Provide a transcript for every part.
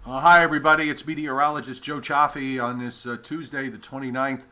Hi, everybody. It's meteorologist Joe Chaffee on this Tuesday, the 29th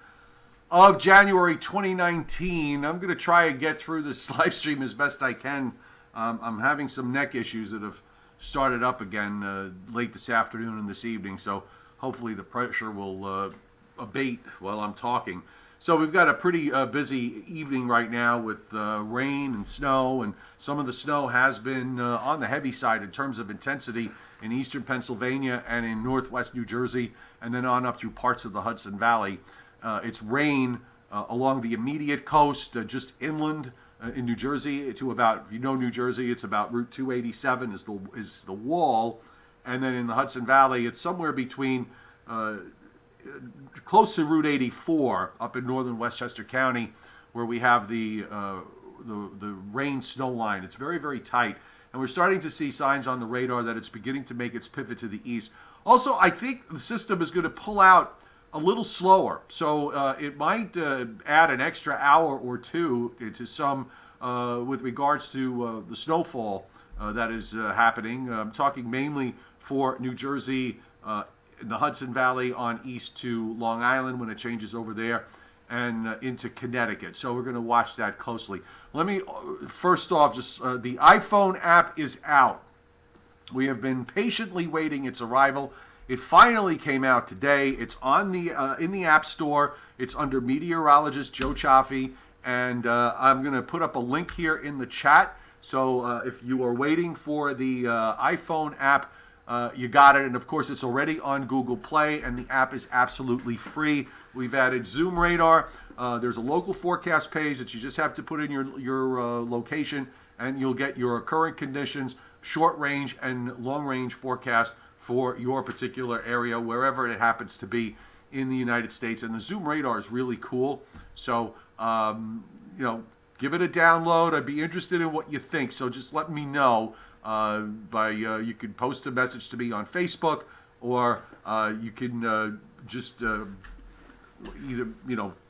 of January 2019. I'm going to try and get through this live stream as best I can. I'm having some neck issues that have started up again late this afternoon and this evening, so hopefully the pressure will abate while I'm talking. So we've got a pretty busy evening right now with rain and snow, and some of the snow has been on the heavy side in terms of intensity in eastern Pennsylvania and in northwest New Jersey, and then on up through parts of the Hudson Valley. It's rain along the immediate coast, just inland in New Jersey to about, if you know New Jersey, it's about Route 287 is the wall, and then in the Hudson Valley, it's somewhere between close to Route 84 up in northern Westchester County, where we have the rain snow line. It's very, very tight. And we're starting to see signs on the radar that it's beginning to make its pivot to the east. Also, I think the system is going to pull out a little slower. So it might add an extra hour or two to some with regards to the snowfall that is happening. I'm talking mainly for New Jersey, in the Hudson Valley on east to Long Island when it changes over there, and into Connecticut. So we're going to watch that closely. Let me, first off, just the iPhone app is out. We have been patiently waiting its arrival. It finally came out today. It's on the in the App Store. It's under meteorologist Joe Chaffee, and I'm going to put up a link here in the chat. So if you are waiting for the iPhone app, you got it, and of course it's already on Google Play, and the app is absolutely free. We've added Zoom radar. There's a local forecast page that you just have to put in your location, and you'll get your current conditions, short range and long range forecast for your particular area, wherever it happens to be in the United States. And the Zoom radar is really cool. So, give it a download. I'd be interested in what you think. So just let me know. You can post a message to me on Facebook, or you can just either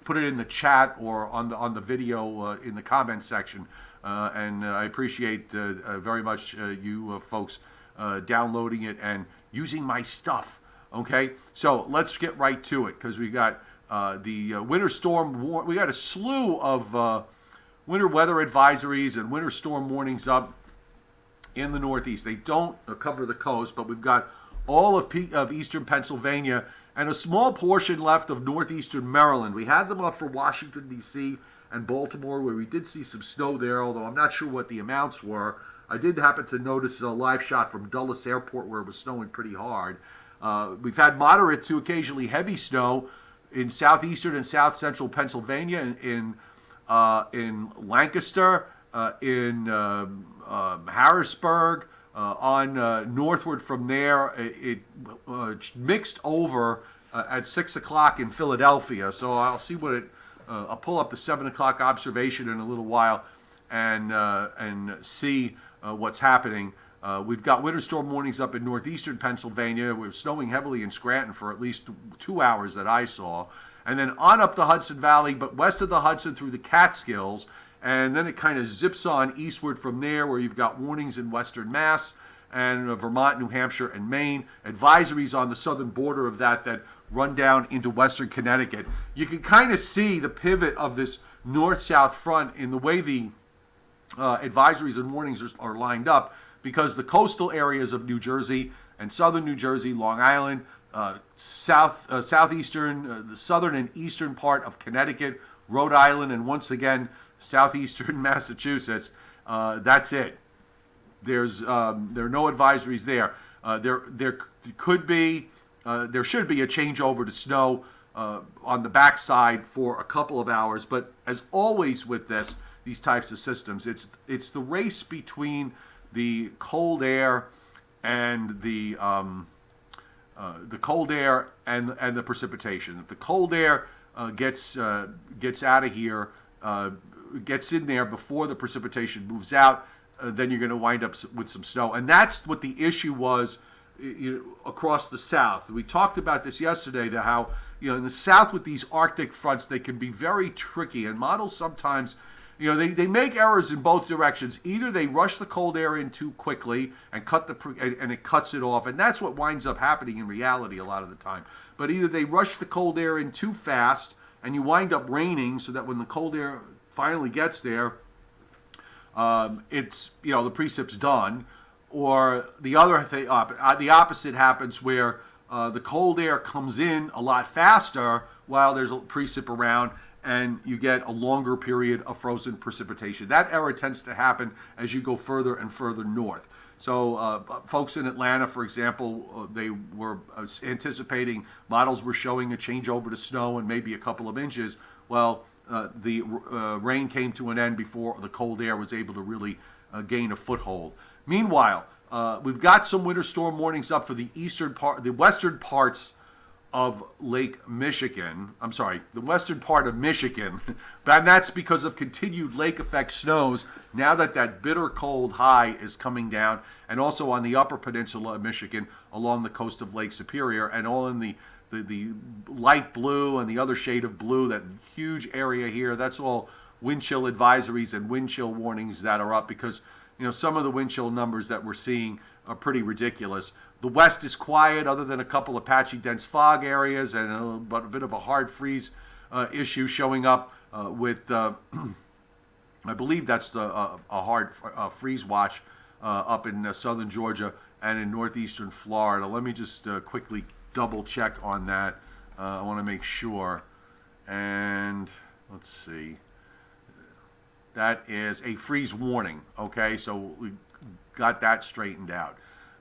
put it in the chat or on the video in the comments section. And I appreciate very much you folks downloading it and using my stuff. Okay, so let's get right to it, because we got the winter storm. We got a slew of winter weather advisories and winter storm warnings up in the Northeast. They don't cover the coast, but we've got all of eastern Pennsylvania and a small portion left of northeastern Maryland. We had them up for Washington, D.C. and Baltimore, where we did see some snow there, although I'm not sure what the amounts were. I did happen to notice a live shot from Dulles Airport where it was snowing pretty hard. We've had moderate to occasionally heavy snow in southeastern and south central Pennsylvania, in Lancaster, in Harrisburg, on northward from there. It mixed over at 6 o'clock in Philadelphia. So I'll see what it. I'll pull up the 7 o'clock observation in a little while and see what's happening. We've got winter storm warnings up in northeastern Pennsylvania. We're snowing heavily in Scranton for at least 2 hours that I saw. And then on up the Hudson Valley, but west of the Hudson through the Catskills. And then it kind of zips on eastward from there, where you've got warnings in western Mass and Vermont, New Hampshire, and Maine. Advisories on the southern border of that run down into western Connecticut. You can kind of see the pivot of this north-south front in the way the advisories and warnings are lined up, because the coastal areas of New Jersey and southern New Jersey, Long Island, southeastern, the southern and eastern part of Connecticut, Rhode Island, and once again, southeastern Massachusetts. That's it. There are no advisories there. There should be a changeover to snow on the backside for a couple of hours. But as always with these types of systems, it's the race between the cold air and the cold air and the precipitation. If the cold air gets out of here, gets in there before the precipitation moves out, then you're going to wind up with some snow. And that's what the issue was across the South. We talked about this yesterday, that how in the South with these Arctic fronts, they can be very tricky, and models sometimes they make errors in both directions. Either they rush the cold air in too quickly and and it cuts it off, and that's what winds up happening in reality a lot of the time. But either they rush the cold air in too fast, and you wind up raining, so that when the cold air finally gets there, it's the precip's done. Or the other thing, the opposite happens where the cold air comes in a lot faster while there's a precip around, and you get a longer period of frozen precipitation. That error tends to happen as you go further and further north. So folks in Atlanta, for example, they were anticipating, models were showing a changeover to snow and maybe a couple of inches. Well, the rain came to an end before the cold air was able to really gain a foothold. Meanwhile, we've got some winter storm warnings up for the western parts of Lake Michigan. I'm sorry, the western part of Michigan. And that's because of continued lake effect snows now that bitter cold high is coming down, and also on the upper peninsula of Michigan along the coast of Lake Superior, and all in the light blue and the other shade of blue, that huge area here. That's all wind chill advisories and wind chill warnings that are up, because some of the wind chill numbers that we're seeing are pretty ridiculous. The west is quiet, other than a couple of patchy dense fog areas and a bit of a hard freeze issue showing up with, I believe that's a hard freeze watch up in southern Georgia and in northeastern Florida. Let me just quickly double check on that. I want to make sure. And let's see. That is a freeze warning. Okay, so we got that straightened out.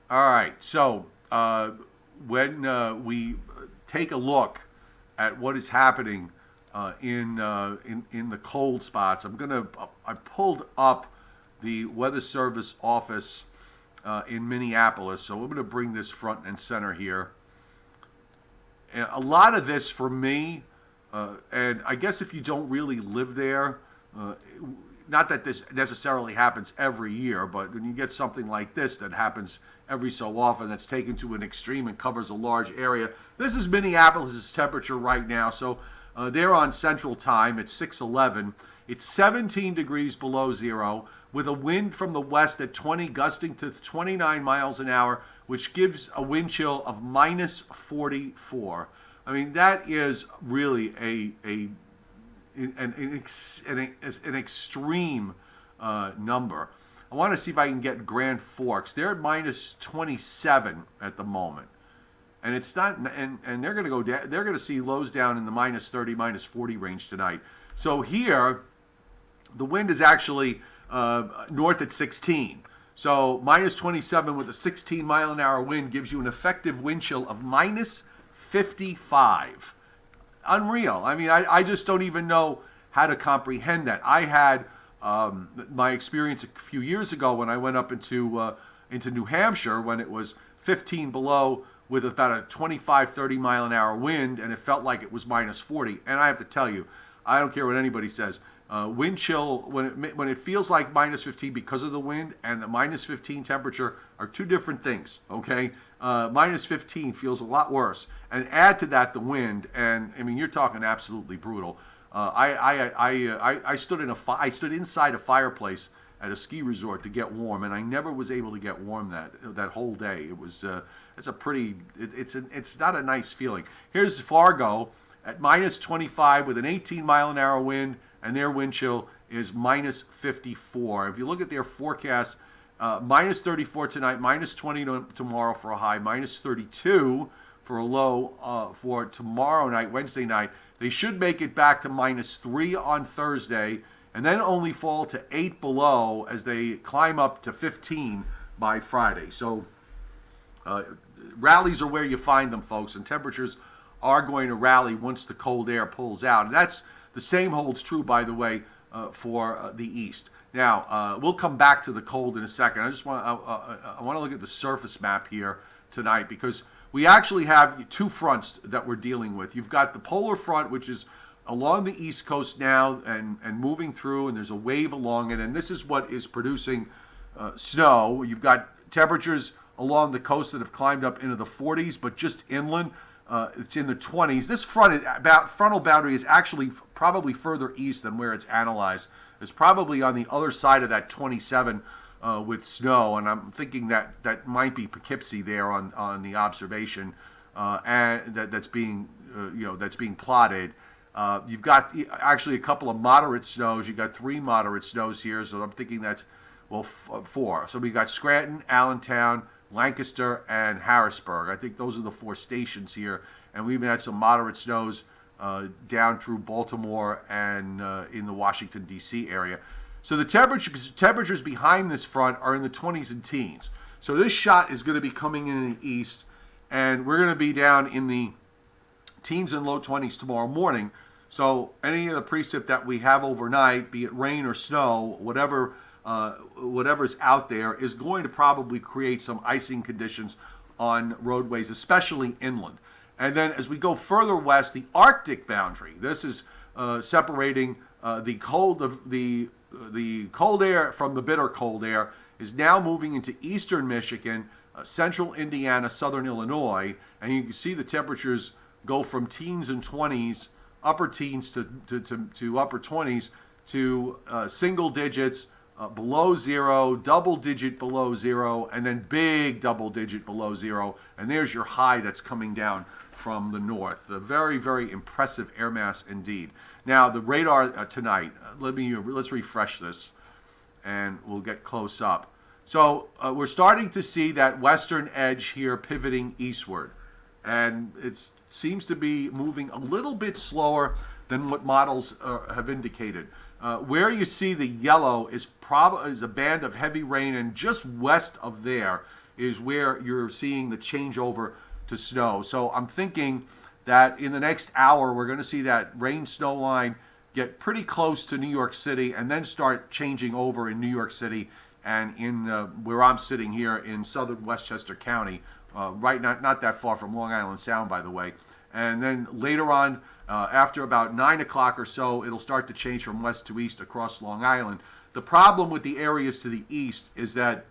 All right, so when we take a look at what is happening in the cold spots, I pulled up the Weather Service office in Minneapolis, so I'm going to bring this front and center here. And a lot of this for me, and I guess if you don't really live there, not that this necessarily happens every year, but when you get something like this that happens every so often, that's taken to an extreme and covers a large area. This is Minneapolis' temperature right now. So they're on Central Time. It's 6:11. It's 17 degrees below zero, with a wind from the west at 20, gusting to 29 miles an hour, which gives a wind chill of minus 44. I mean, that is really an extreme number. I want to see if I can get Grand Forks. They're at minus 27 at the moment, and it's not. And they're going to go down. They're going to see lows down in the minus 30, minus 40 range tonight. So here, the wind is actually north at 16. So minus 27 with a 16 mile an hour wind gives you an effective wind chill of minus 55. Unreal. I mean, I just don't even know how to comprehend that. I had my experience a few years ago when I went up into New Hampshire when it was 15 below with about a 25, 30 mile an hour wind, and it felt like it was minus 40. And I have to tell you, I don't care what anybody says, wind chill, when it feels like minus 15 because of the wind and the minus 15 temperature are two different things, okay? Minus 15 feels a lot worse. And add to that the wind, and I mean, you're talking absolutely brutal. I stood inside a fireplace at a ski resort to get warm, and I never was able to get warm that whole day. It was it's not a nice feeling. Here's Fargo at minus 25 with an 18 mile an hour wind, and their wind chill is minus 54. If you look at their forecast, minus 34 tonight, minus 20 tomorrow for a high, minus 32 for a low for tomorrow night, Wednesday night. They should make it back to minus 3 on Thursday, and then only fall to 8 below as they climb up to 15 by Friday. So rallies are where you find them, folks, and temperatures are going to rally once the cold air pulls out. And that's the same holds true, by the way, for the east. Now, we'll come back to the cold in a second. I want to look at the surface map here tonight, because we actually have two fronts that we're dealing with. You've got the polar front, which is along the east coast now and moving through, and there's a wave along it, and this is what is producing snow. You've got temperatures along the coast that have climbed up into the 40s, but just inland, it's in the 20s. This frontal boundary is actually probably further east than where it's analyzed. It's probably on the other side of that 27 with snow, and I'm thinking that might be Poughkeepsie there on the observation, and that's being that's being plotted. You've got actually a couple of moderate snows. You've got 3 moderate snows here, so I'm thinking that's 4. So we got Scranton, Allentown, Lancaster, and Harrisburg. I think those are the 4 stations here, and we even had some moderate snows down through Baltimore and in the Washington, D.C. area. So the temperatures behind this front are in the 20s and teens. So this shot is going to be coming in the east, and we're going to be down in the teens and low 20s tomorrow morning. So any of the precip that we have overnight, be it rain or snow, whatever's out there, is going to probably create some icing conditions on roadways, especially inland. And then as we go further west, the Arctic boundary, this is separating the cold air from the bitter cold air, is now moving into eastern Michigan, central Indiana, southern Illinois, and you can see the temperatures go from teens and 20s, upper teens to upper 20s, to single digits below 0, double digit below 0, and then big double digit below 0. And there's your high that's coming down from the north. A very, very impressive air mass indeed. Now, the radar tonight, let's refresh this, and we'll get close up. So we're starting to see that western edge here pivoting eastward, and it seems to be moving a little bit slower than what models have indicated. Where you see the yellow is a band of heavy rain, and just west of there is where you're seeing the changeover to snow. So I'm thinking that in the next hour, we're going to see that rain-snow line get pretty close to New York City and then start changing over in New York City and in where I'm sitting here in southern Westchester County, right not that far from Long Island Sound, by the way. And then later on, after about 9 o'clock or so, it'll start to change from west to east across Long Island. The problem with the areas to the east is that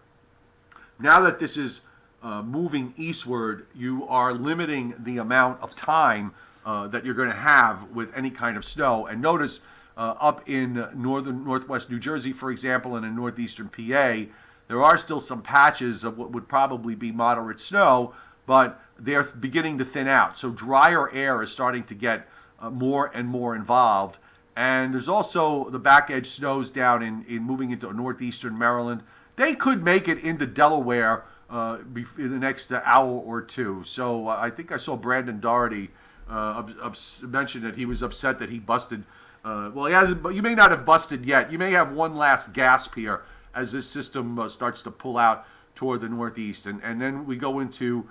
now that this is moving eastward, you are limiting the amount of time that you're going to have with any kind of snow. And notice up in northwest New Jersey, for example, and in northeastern PA, there are still some patches of what would probably be moderate snow, but they're beginning to thin out. So drier air is starting to get more and more involved. And there's also the back edge snows down in moving into northeastern Maryland. They could make it into Delaware in the next hour or two. So I think I saw Brandon Doherty mention that he was upset that he busted. Well, he hasn't, but you may not have busted yet. You may have one last gasp here as this system starts to pull out toward the northeast. And then we go into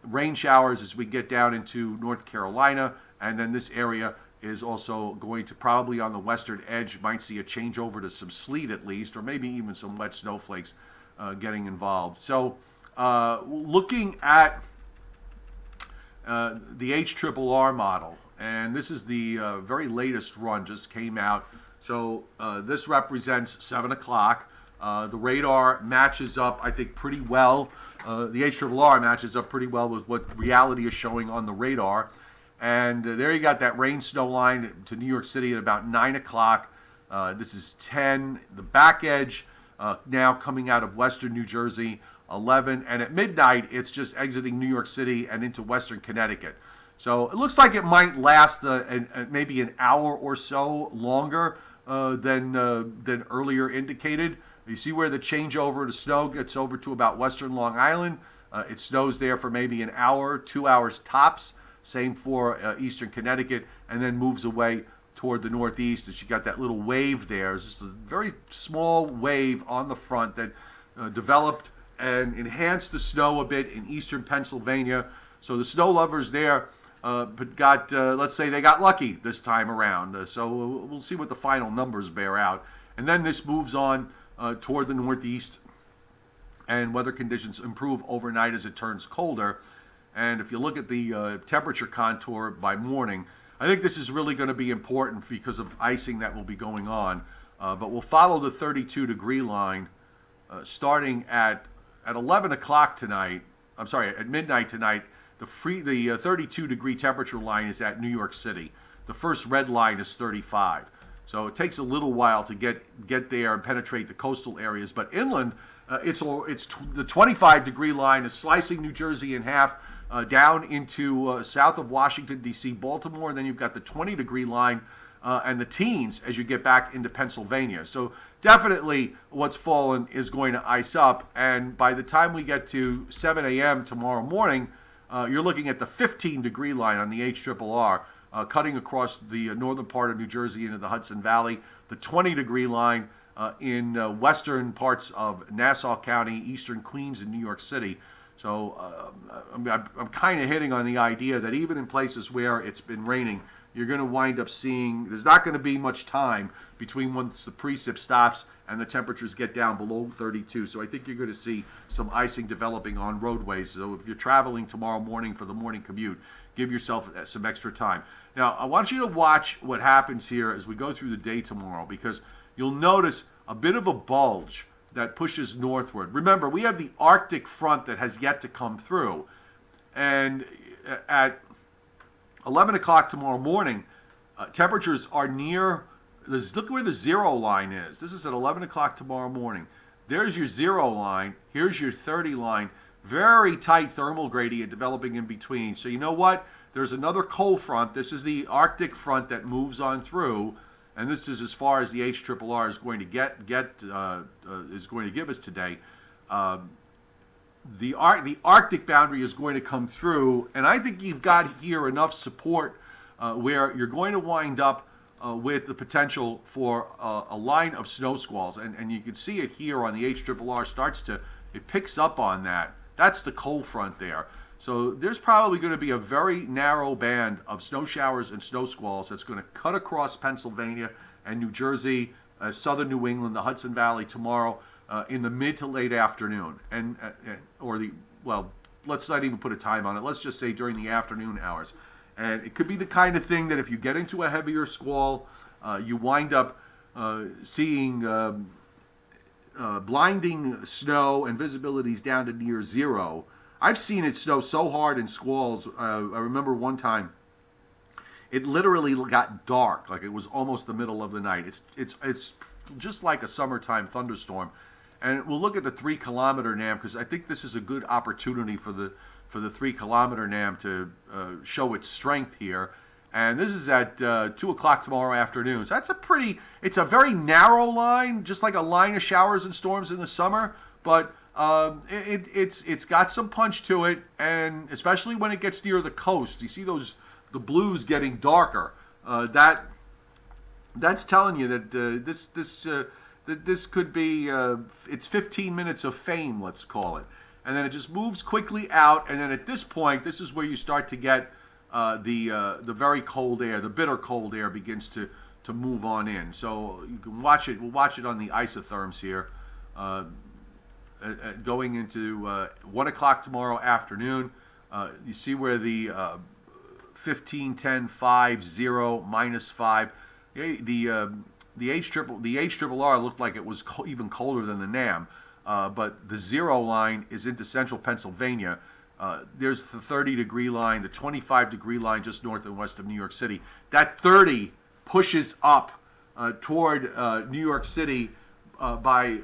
rain showers as we get down into North Carolina. And then this area is also going to probably on the western edge, might see a changeover to some sleet at least, or maybe even some wet snowflakes getting involved. So looking at the HRRR model, and this is the very latest run, just came out. So this represents 7 o'clock. The radar matches up, I think, pretty well. The HRRR matches up pretty well with what reality is showing on the radar. And there you got that rain snow line to New York City at about 9 o'clock. This is 10. The back edge now coming out of western New Jersey, 11. And at midnight, it's just exiting New York City and into western Connecticut. So it looks like it might last maybe an hour or so longer than earlier indicated. You see where the changeover to snow gets over to about western Long Island. It snows there for maybe an hour, 2 hours tops. Same for eastern Connecticut, and then moves away toward the northeast as you got that little wave there. It's just a very small wave on the front that developed and enhanced the snow a bit in eastern Pennsylvania. So the snow lovers there got, let's say they got lucky this time around. So we'll see what the final numbers bear out. And then this moves on toward the northeast, and weather conditions improve overnight as it turns colder. And if you look at the temperature contour by morning, I think this is really going to be important because of icing that will be going on. But we'll follow the 32-degree line starting at 11 o'clock tonight. I'm sorry, at midnight tonight, the 32 degree temperature line is at New York City. The first red line is 35. So it takes a little while to get there and penetrate the coastal areas. But inland, it's the 25 degree line is slicing New Jersey in half down into south of Washington, D.C., Baltimore. And then you've got the 20 degree line and the teens as you get back into Pennsylvania. So definitely what's fallen is going to ice up. And by the time we get to 7 a.m. tomorrow morning, you're looking at the 15 degree line on the HRRR. Cutting across the northern part of New Jersey into the Hudson Valley, the 20 degree line in western parts of Nassau County, eastern Queens, and New York City. So I'm kind of hitting on the idea that even in places where it's been raining, you're going to wind up seeing, there's not going to be much time between once the precip stops and the temperatures get down below 32. So I think you're going to see some icing developing on roadways. So if you're traveling tomorrow morning for the morning commute, give yourself some extra time. Now, I want you to watch what happens here as we go through the day tomorrow, because you'll notice a bit of a bulge that pushes northward. Remember, we have the Arctic front that has yet to come through. And at 11 o'clock tomorrow morning, temperatures are near, look where the zero line is. This is at 11 o'clock tomorrow morning. There's your zero line. Here's your 30 line. Very tight thermal gradient developing in between. So you know what? There's another cold front. This is the Arctic front that moves on through, and this is as far as the HRRR is going to is going to give us today. The Arctic boundary is going to come through, and I think you've got here enough support where you're going to wind up with the potential for a line of snow squalls, and you can see it here on the HRRR. It picks up on that. That's the cold front there. So there's probably going to be a very narrow band of snow showers and snow squalls that's going to cut across Pennsylvania and New Jersey, southern New England, the Hudson Valley tomorrow in the mid to late afternoon. Let's not even put a time on it. Let's just say during the afternoon hours. And it could be the kind of thing that if you get into a heavier squall, you wind up seeing blinding snow and visibilities down to near zero. I've seen it snow so hard in squalls. I remember one time it literally got dark, like it was almost the middle of the night. It's just like a summertime thunderstorm. And we'll look at the 3 kilometer NAM, because I think this is a good opportunity for the 3 kilometer NAM to show its strength here. And this is at 2 o'clock tomorrow afternoon. So it's a very narrow line, just like a line of showers and storms in the summer. But it's got some punch to it, and especially when it gets near the coast, you see the blues getting darker. That's telling you that this could be it's 15 minutes of fame, let's call it, and then it just moves quickly out, and then at this point, this is where you start to get the very cold air, the bitter cold air begins to move on in. So you can watch it. We'll watch it on the isotherms here. Going into 1 o'clock tomorrow afternoon, you see where the 15, 10, 5, 0, -5. The HRRR looked like it was even colder than the NAM, but the zero line is into central Pennsylvania. There's the 30 degree line, the 25 degree line just north and west of New York City. That 30 pushes up toward New York City by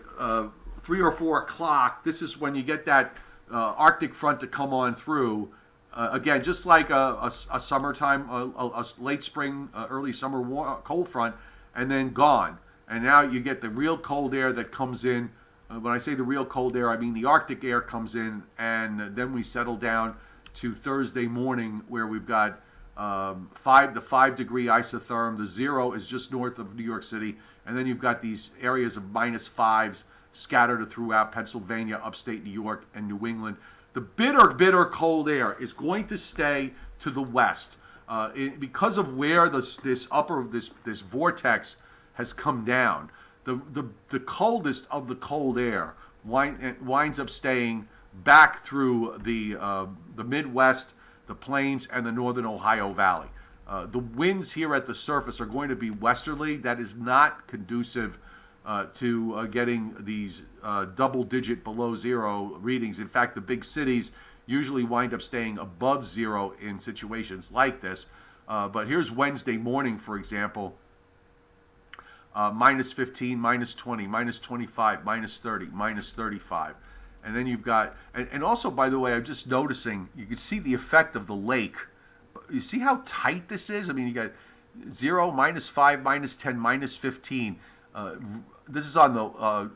3 or 4 o'clock. This is when you get that Arctic front to come on through. Again, just like a summertime, a late spring, early summer cold front, and then gone. And now you get the real cold air that comes in. When I say the real cold air, I mean the Arctic air comes in, and then we settle down to Thursday morning, where we've got the 5 degree isotherm. The 0 is just north of New York City, and then you've got these areas of -5s scattered throughout Pennsylvania, upstate New York, and New England. The bitter cold air is going to stay to the west because of where this vortex has come down. The coldest of the cold air winds up staying back through the Midwest, the plains, and the northern Ohio Valley. The winds here at the surface are going to be westerly. That is not conducive to getting these double-digit below zero readings. In fact, the big cities, usually wind up staying above zero in situations like this. But here's Wednesday morning, for example. Minus 15, minus 20, minus 25, minus 30, minus 35. And then you've got, and also, by the way, I'm just noticing, you can see the effect of the lake. You see how tight this is? I mean, you got 0, minus 5, minus 10, minus 15. This is on the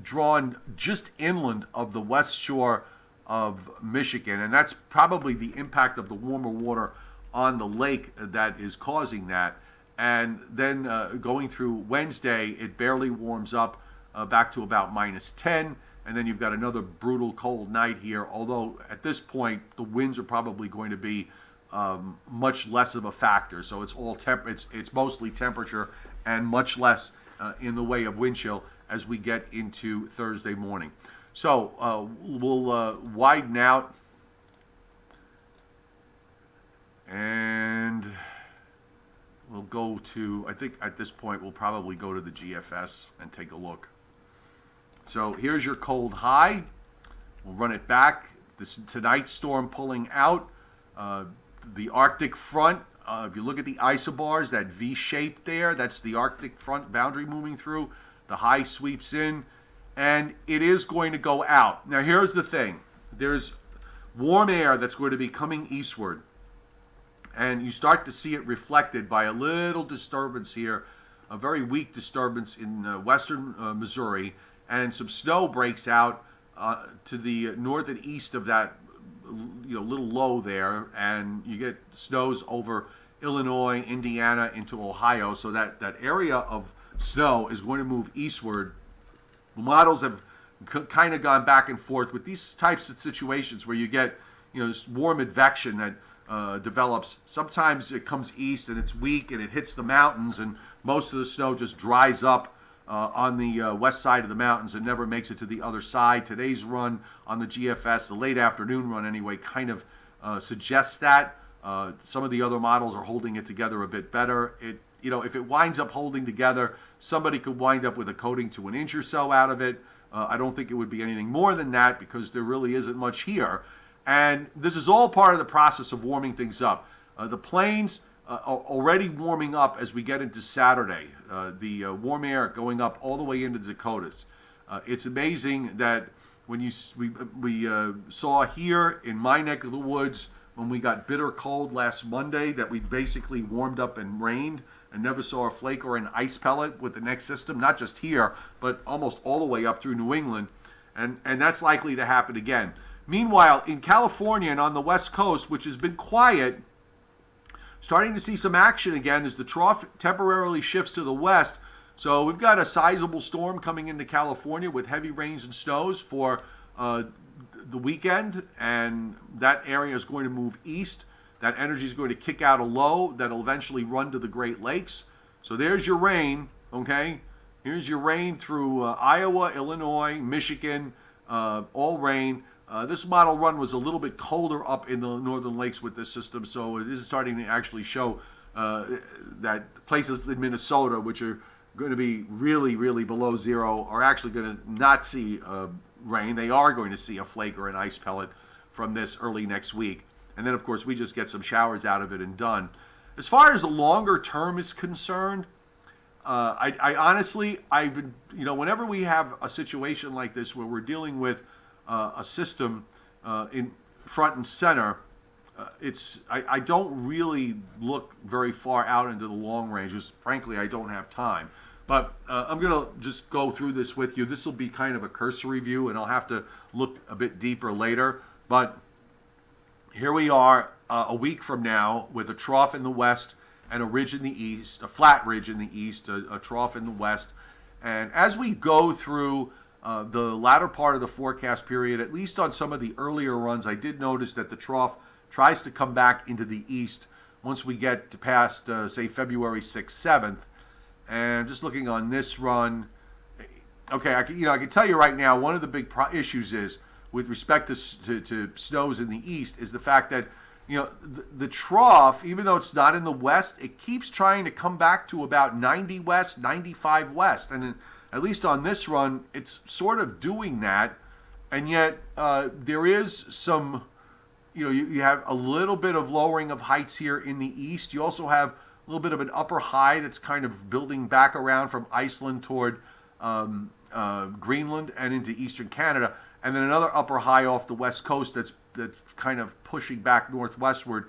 drawn just inland of the west shore of Michigan, and that's probably the impact of the warmer water on the lake that is causing that. And then going through Wednesday, it barely warms up back to about minus 10, and then you've got another brutal cold night here, although at this point the winds are probably going to be much less of a factor. So it's all it's mostly temperature and much less in the way of wind chill as we get into Thursday morning. So we'll widen out, and we'll go to, I think at this point we'll probably go to the GFS and take a look. So here's your cold high. We'll run it back. Tonight's storm pulling out. The Arctic front, if you look at the isobars, that V shape there, that's the Arctic front boundary moving through. The high sweeps in, and it is going to go out. Now here's the thing. There's warm air that's going to be coming eastward, and you start to see it reflected by a little disturbance here, a very weak disturbance in western Missouri, and some snow breaks out to the north and east of that little low there, and you get snows over Illinois, Indiana, into Ohio. So that area of snow is going to move eastward. The models have kind of gone back and forth with these types of situations where you get this warm advection that develops. Sometimes it comes east and it's weak and it hits the mountains, and most of the snow just dries up on the west side of the mountains and never makes it to the other side. Today's run on the GFS, the late afternoon run anyway, kind of suggests that. Some of the other models are holding it together a bit better. If it winds up holding together, somebody could wind up with a coating to an inch or so out of it. I don't think it would be anything more than that because there really isn't much here. And this is all part of the process of warming things up. The plains are already warming up as we get into Saturday. The warm air going up all the way into the Dakotas. It's amazing that when we saw here in my neck of the woods when we got bitter cold last Monday that we basically warmed up and rained and never saw a flake or an ice pellet with the next system, not just here, but almost all the way up through New England. And that's likely to happen again. Meanwhile, in California and on the West Coast, which has been quiet, starting to see some action again as the trough temporarily shifts to the west. So we've got a sizable storm coming into California with heavy rains and snows for the weekend, and that area is going to move east. That energy is going to kick out a low that'll eventually run to the Great Lakes. So there's your rain, okay? Here's your rain through Iowa, Illinois, Michigan, all rain. This model run was a little bit colder up in the northern lakes with this system, so it is starting to actually show that places in Minnesota, which are going to be really, really below zero, are actually going to not see rain. They are going to see a flake or an ice pellet from this early next week. And then, of course, we just get some showers out of it and done. As far as the longer term is concerned, I honestly, I've been, whenever we have a situation like this where we're dealing with a system in front and center, I don't really look very far out into the long ranges. Frankly, I don't have time. But I'm going to just go through this with you. This will be kind of a cursory view, and I'll have to look a bit deeper later. But here we are a week from now with a trough in the west and a ridge in the east, a flat ridge in the east, a trough in the west. And as we go through the latter part of the forecast period, at least on some of the earlier runs, I did notice that the trough tries to come back into the east once we get to past, say, February 6th, 7th. And just looking on this run, okay, I can tell you right now, one of the big issues is with respect to snows in the east is the fact that the trough, even though it's not in the west, it keeps trying to come back to about 90 west, 95 west, and at least on this run, it's sort of doing that, and yet there is some you have a little bit of lowering of heights here in the east. You also have a little bit of an upper high that's kind of building back around from Iceland toward Greenland and into eastern Canada, and then another upper high off the west coast that's kind of pushing back northwestward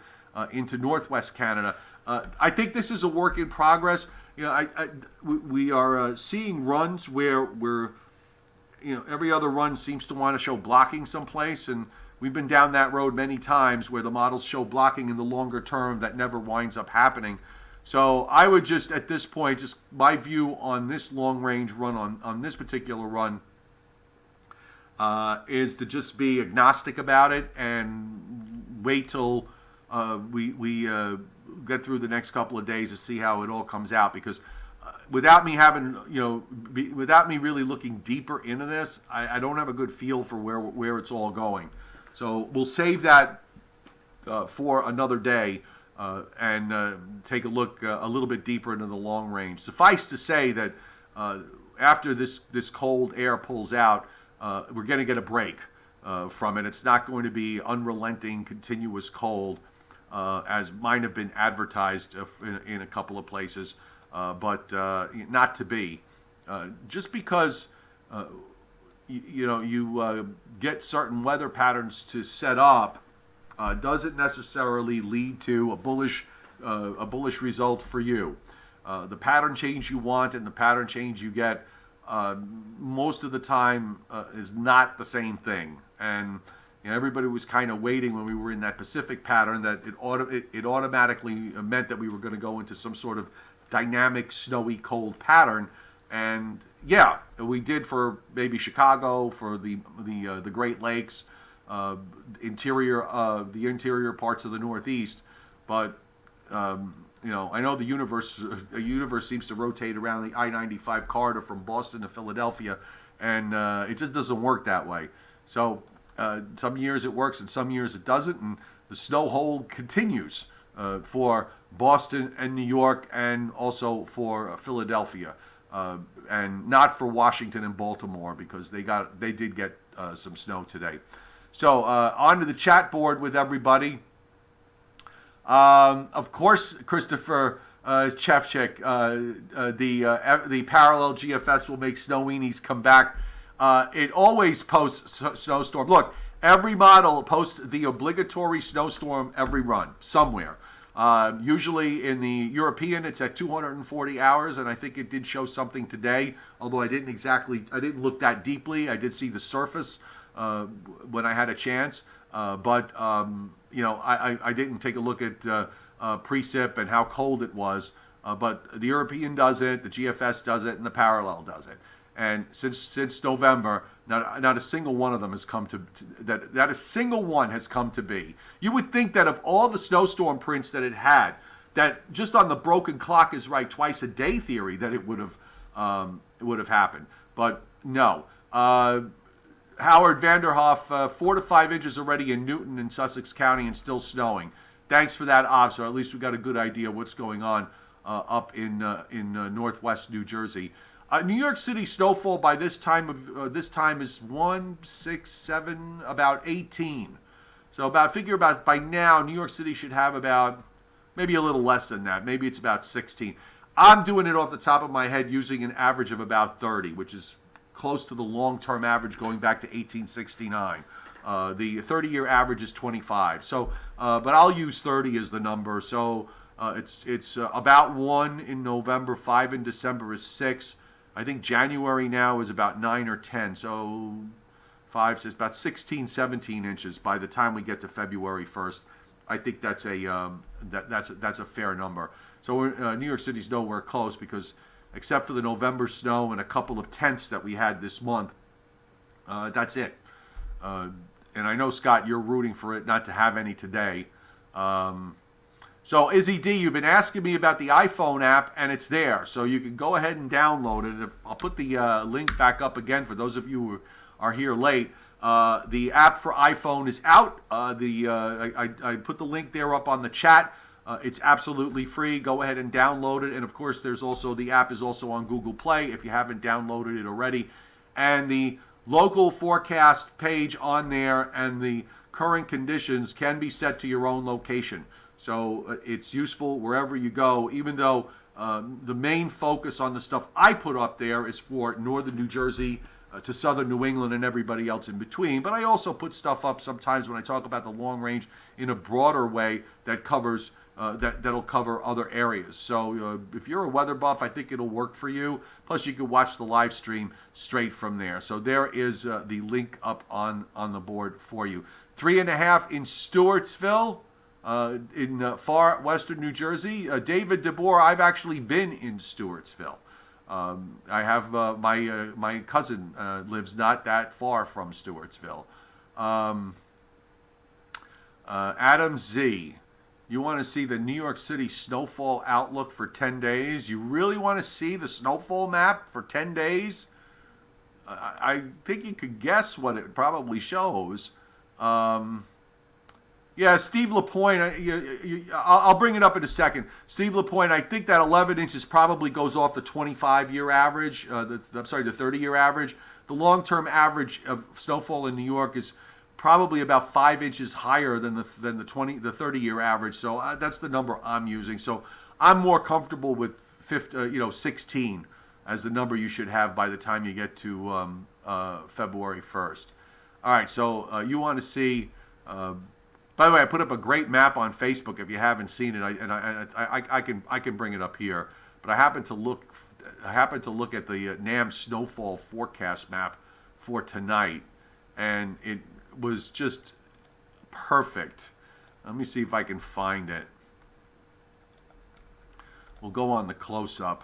into northwest Canada. I think this is a work in progress. We are seeing runs where every other run seems to want to show blocking someplace, and we've been down that road many times where the models show blocking in the longer term that never winds up happening. So I would just, at this point, just my view on this long-range run, on this particular run, is to just be agnostic about it and wait till we get through the next couple of days to see how it all comes out. Because without me having, without me really looking deeper into this, I don't have a good feel for where it's all going. So we'll save that for another day. And take a look a little bit deeper into the long range. Suffice to say that after this cold air pulls out, we're going to get a break from it. It's not going to be unrelenting, continuous cold, as might have been advertised in a couple of places, but not to be. Just because you get certain weather patterns to set up doesn't necessarily lead to a bullish result for you. The pattern change you want and the pattern change you get most of the time is not the same thing. And everybody was kind of waiting when we were in that Pacific pattern that it automatically meant that we were going to go into some sort of dynamic, snowy, cold pattern. And yeah, we did for maybe Chicago, for the Great Lakes, the interior parts of the Northeast, but I know the universe seems to rotate around the I-95 corridor from Boston to Philadelphia, and it just doesn't work that way. So some years it works and some years it doesn't, and the snow hold continues for Boston and New York, and also for Philadelphia, and not for Washington and Baltimore, because they did get some snow today. So on to the chat board with everybody. Of course, Christopher Chevchik, the parallel GFS will make snow weenies come back. It always posts snowstorm. Look, every model posts the obligatory snowstorm every run somewhere. Usually in the European, it's at 240 hours, and I think it did show something today, although I didn't look that deeply. I did see the surface when I had a chance, but I didn't take a look at precip and how cold it was. But the European does it, the GFS does it, and the parallel does it. And since November, not a single one of them has come to that a single one has come to be. You would think that of all the snowstorm prints that it had, that just on the broken clock is right twice a day theory, that it would have happened. But no. Howard Vanderhoff, 4 to 5 inches already in Newton and Sussex County and still snowing. Thanks for that, Obs, or at least we got a good idea what's going on up in northwest New Jersey. New York City snowfall by this time is 1, 6, 7, about 18. So figure by now New York City should have about maybe a little less than that. Maybe it's about 16. I'm doing it off the top of my head using an average of about 30, which is close to the long-term average going back to 1869. The 30-year average is 25. So, but I'll use 30 as the number. So it's about 1 in November, 5 in December is 6. I think January now is about 9 or 10. So 5, 6, about 16, 17 inches by the time we get to February 1st. I think that's a fair number. So New York City's nowhere close, because except for the November snow and a couple of tenths that we had this month, that's it. And I know, Scott, you're rooting for it not to have any today. So Izzy D, you've been asking me about the iPhone app, and it's there. So you can go ahead and download it. I'll put the link back up again for those of you who are here late. The app for iPhone is out. I put the link there up on the chat. It's absolutely free. Go ahead and download it. And of course, the app is also on Google Play if you haven't downloaded it already. And the local forecast page on there, and the current conditions can be set to your own location. So it's useful wherever you go, even though the main focus on the stuff I put up there is for northern New Jersey to southern New England and everybody else in between. But I also put stuff up sometimes when I talk about the long range in a broader way that covers that'll cover other areas. So if you're a weather buff, I think it'll work for you. Plus, you can watch the live stream straight from there. So there is the link up on the board for you. 3.5 in Stewartsville. In far western New Jersey. David DeBoer, I've actually been in Stewartsville. I have my cousin lives not that far from Stewartsville. Adam Z, you want to see the New York City snowfall outlook for 10 days? You really want to see the snowfall map for 10 days? I think you could guess what it probably shows. Yeah, Steve LaPointe, I'll bring it up in a second. Steve LaPointe, I think that 11 inches probably goes off the 25-year average, the 30-year average. The long-term average of snowfall in New York is probably about 5 inches higher than the 30-year average. So that's the number I'm using. So I'm more comfortable with 16 as the number you should have by the time you get to February 1st. All right, so you want to see... by the way, I put up a great map on Facebook. If you haven't seen it, I can bring it up here. But I happened to look at the NAM snowfall forecast map for tonight, and it was just perfect. Let me see if I can find it. We'll go on the close-up.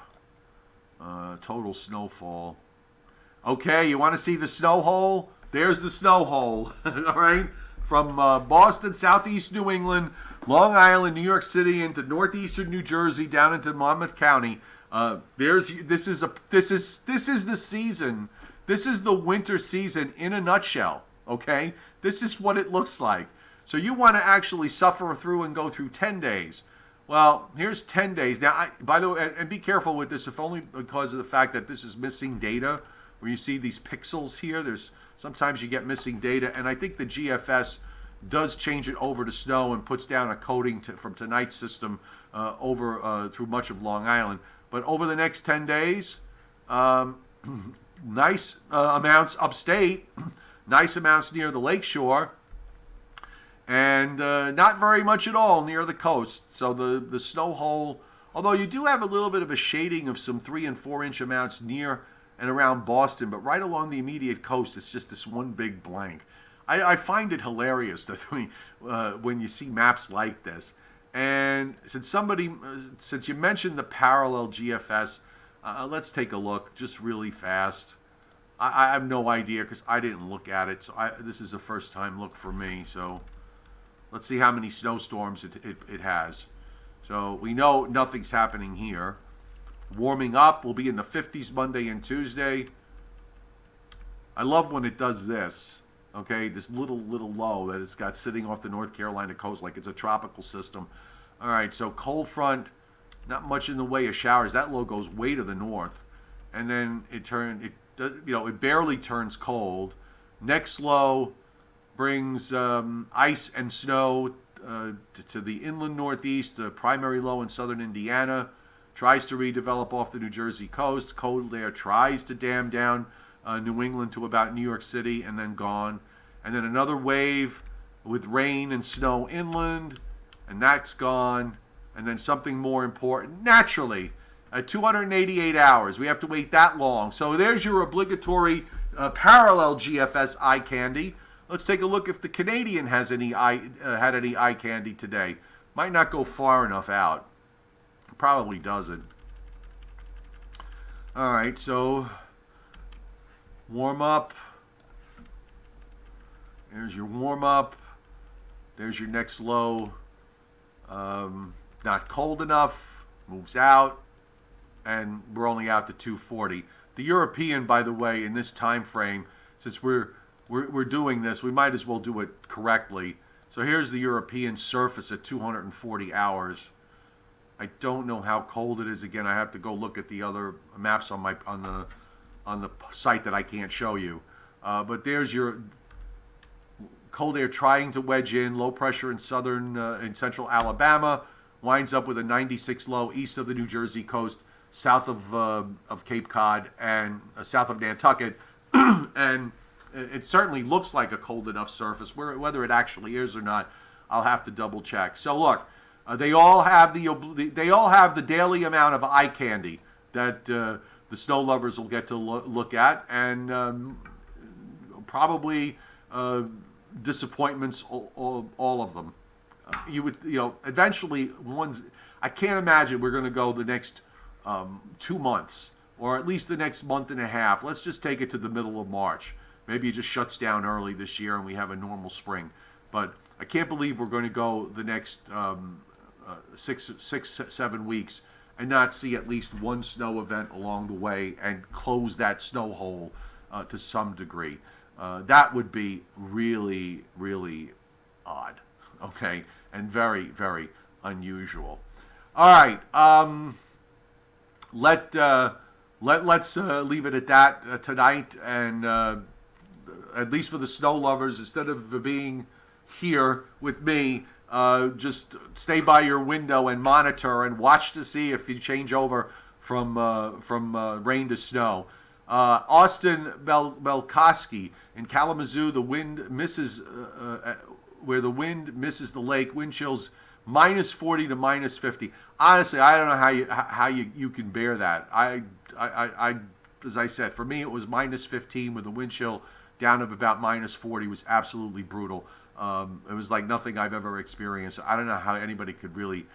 Total snowfall. Okay, you want to see the snow hole? There's the snow hole. All right. From Boston, southeast New England, Long Island, New York City, into northeastern New Jersey, down into Monmouth County. This is the season. This is the winter season in a nutshell. Okay, this is what it looks like. So you want to actually suffer through and go through 10 days. Well, here's 10 days. Now, by the way, and be careful with this, if only because of the fact that this is missing data. Where you see these pixels here, sometimes you get missing data, and I think the GFS does change it over to snow and puts down a coating from tonight's system through much of Long Island. But over the next 10 days, nice amounts upstate, nice amounts near the lakeshore, and not very much at all near the coast. So the snow hole, although you do have a little bit of a shading of some 3 and 4 inch amounts near and around Boston, but right along the immediate coast, it's just this one big blank. I find it hilarious that when you see maps like this. And since you mentioned the parallel GFS, let's take a look just really fast. I have no idea because I didn't look at it, so this is a first time look for me. So let's see how many snowstorms it has. So we know nothing's happening here. Warming up, we'll be in the 50s Monday and Tuesday. I love when it does this, okay? This little low that it's got sitting off the North Carolina coast like it's a tropical system. All right, so cold front, not much in the way of showers. That low goes way to the north. And then it barely turns cold. Next low brings ice and snow to the inland northeast, the primary low in southern Indiana. Tries to redevelop off the New Jersey coast. Cold air tries to dam down New England to about New York City and then gone. And then another wave with rain and snow inland, and that's gone. And then something more important, naturally, 288 hours. We have to wait that long. So there's your obligatory parallel GFS eye candy. Let's take a look if the Canadian has had any eye candy today. Might not go far enough out. Probably doesn't. All right, so warm up. There's your warm up. There's your next low. Not cold enough. Moves out. And we're only out to 240. The European, by the way, in this time frame, since we're doing this, we might as well do it correctly. So here's the European surface at 240 hours. I don't know how cold it is. Again, I have to go look at the other maps on the site that I can't show you. But there's your cold air trying to wedge in, low pressure in central Alabama, winds up with a 96 low east of the New Jersey coast, south of Cape Cod and south of Nantucket, and it certainly looks like a cold enough surface. Whether it actually is or not, I'll have to double check. So look, they all have the daily amount of eye candy that the snow lovers will get to look at, and probably disappointments, all of them. Eventually, I can't imagine we're going to go the next 2 months, or at least the next month and a half. Let's just take it to the middle of March. Maybe it just shuts down early this year and we have a normal spring. But I can't believe we're going to go the next 7 weeks and not see at least one snow event along the way and close that snow hole to some degree. That would be really, really odd, okay, and very, very unusual. All right, let's leave it at that tonight, and at least for the snow lovers, instead of being here with me, just stay by your window and monitor and watch to see if you change over from rain to snow. Austin Belkoski in Kalamazoo, the wind misses where the wind misses the lake. Wind chills -40 to -50. Honestly, I don't know how you can bear that. I as I said, for me it was -15 with the wind chill down to about -40 was absolutely brutal. It was like nothing I've ever experienced. I don't know how anybody could really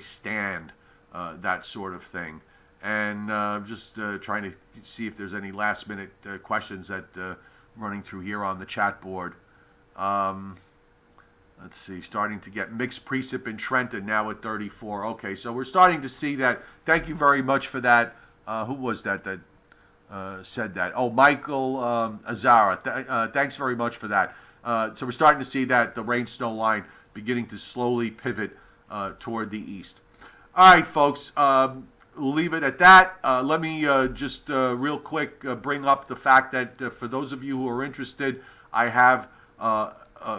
stand that sort of thing. And just trying to see if there's any last minute questions that running through here on the chat board. Let's see, starting to get mixed precip in Trenton now at 34. Okay, so we're starting to see that. Thank you very much for that. Who was that said that? Oh, Michael Azara. Thanks very much for that. So we're starting to see that the rain-snow line beginning to slowly pivot toward the east. All right, folks. We'll leave it at that. Let me just real quick bring up the fact that for those of you who are interested, I have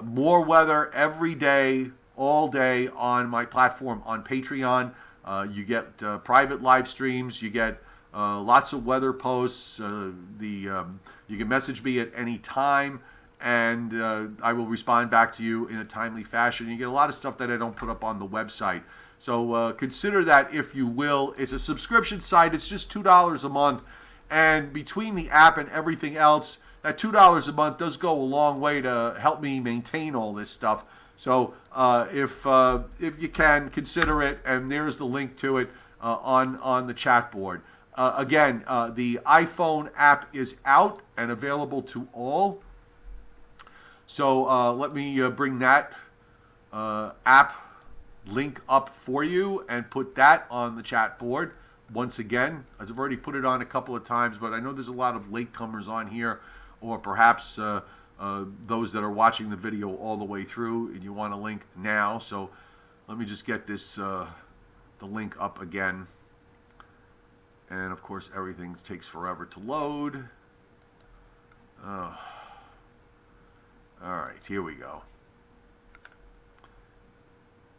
more weather every day, all day on my platform on Patreon. You get private live streams. You get lots of weather posts. You can message me at any time, and I will respond back to you in a timely fashion. You get a lot of stuff that I don't put up on the website. So consider that if you will. It's a subscription site. It's just $2 a month. And between the app and everything else, that $2 a month does go a long way to help me maintain all this stuff. So if you can, consider it. And there's the link to it on the chat board. Again, the iPhone app is out and available to all. So let me bring that app link up for you and put that on the chat board. Once again, I've already put it on a couple of times, but I know there's a lot of latecomers on here, or perhaps those that are watching the video all the way through and you want a link now. So let me just get this the link up again. And of course everything takes forever to load. All right, here we go.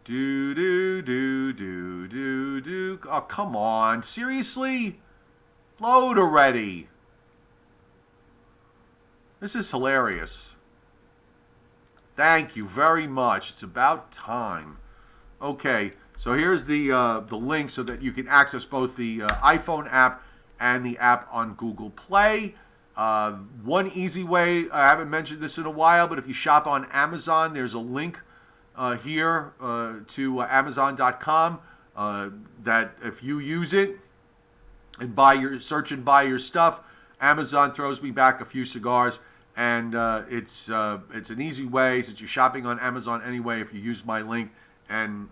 Do. Oh, come on. Seriously? Load already. This is hilarious. Thank you very much. It's about time. Okay, so here's the link so that you can access both the iPhone app and the app on Google Play. One easy way, I haven't mentioned this in a while, but if you shop on Amazon, there's a link here to Amazon.com that if you use it and search and buy your stuff, Amazon throws me back a few cigars, and it's an easy way since you're shopping on Amazon anyway. If you use my link, and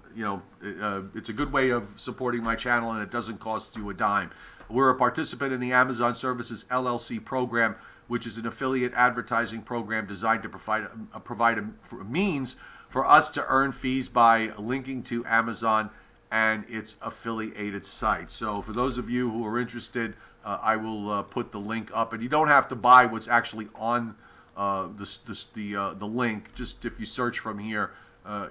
it's a good way of supporting my channel, and it doesn't cost you a dime. We're a participant in the Amazon Services LLC program, which is an affiliate advertising program designed to provide a means for us to earn fees by linking to Amazon and its affiliated sites. So for those of you who are interested, I will put the link up, and you don't have to buy what's actually on the link. Just if you search from here,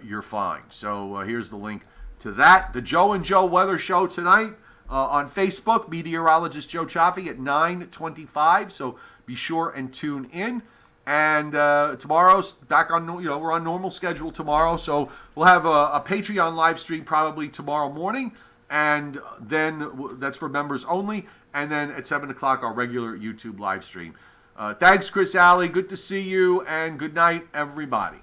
you're fine. So here's the link to that. The Joe and Joe Weather Show tonight on Facebook, meteorologist Joe Chaffee at 9:25. So be sure and tune in. And tomorrow's back on, we're on normal schedule tomorrow. So we'll have a Patreon live stream probably tomorrow morning. And then that's for members only. And then at 7 o'clock, our regular YouTube live stream. Thanks, Chris Alley. Good to see you. And good night, everybody.